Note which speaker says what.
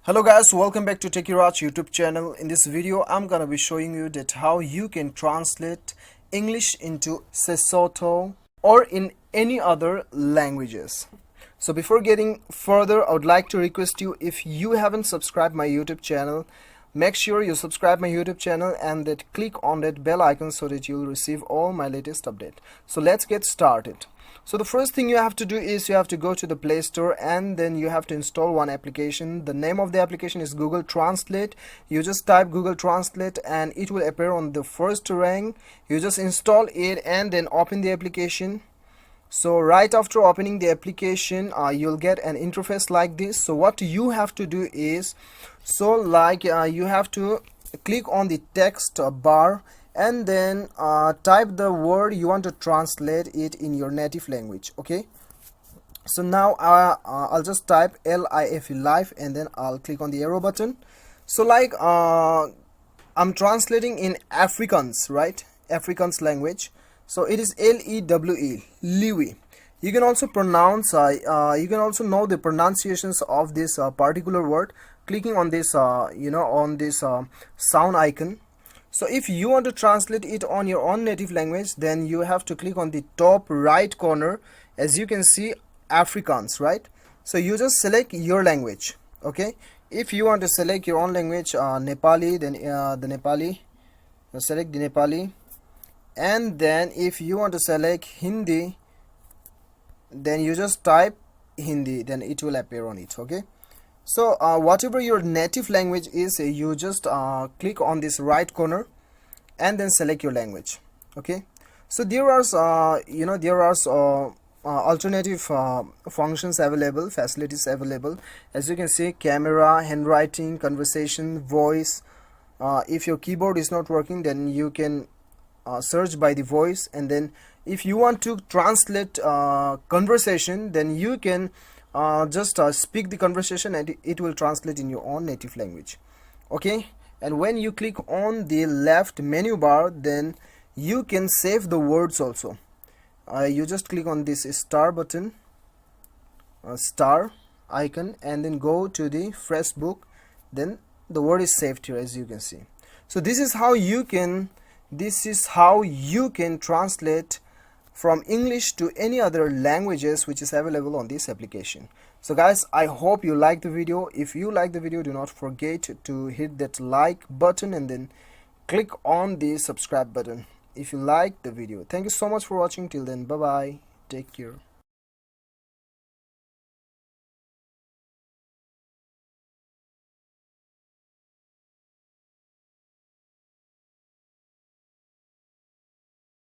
Speaker 1: Hello guys, welcome back to Techiraj YouTube channel. In this video I'm gonna be showing you that how you can translate English into Sesotho or in any other languages. So before getting further, I would like to request you, if you haven't subscribed my YouTube channel, make sure you subscribe my YouTube channel and that click on that bell icon so that you'll receive all my latest update. So let's get started. So the first thing you have to do is you have to go to the Play Store and then you have to install one application. The name of the application is Google Translate. You just type Google Translate and it will appear on the first rank. You just install it and then open the application. So right after opening the application, you'll get an interface like this. So what you have to do is, you have to click on the text bar and then type the word you want to translate it in your native language. Okay, so now I'll just type LIFE, life, and then I'll click on the arrow button. So I'm translating in Afrikaans, right? Afrikaans language. So it is LEWE, Liwi. You can also pronounce you can also know the pronunciations of this particular word clicking on this on this sound icon. So if you want to translate it on your own native language, then you have to click on the top right corner. As you can see, Afrikaans, right? So you just select your language. Okay, if you want to select your own language, Nepali, then the Nepali, select the Nepali. And then if you want to select Hindi, then you just type Hindi, then it will appear on it. Okay, so whatever your native language is, you just click on this right corner and then select your language. Okay, so there are alternative functions available, facilities available. As you can see, camera, handwriting, conversation, voice. If your keyboard is not working, then you can search by the voice, and then if you want to translate conversation, then you can just speak the conversation and it will translate in your own native language. Okay, and when you click on the left menu bar, then you can save the words also. You just click on this star button, star icon, and then go to the fresh book, then the word is saved here, as you can see. So this is how you can translate from English to any other languages which is available on this application. So guys, I hope you like the video. If you like the video, do not forget to hit that like button and then click on the subscribe button if you like the video. Thank you so much for watching. Till then, bye bye, take care.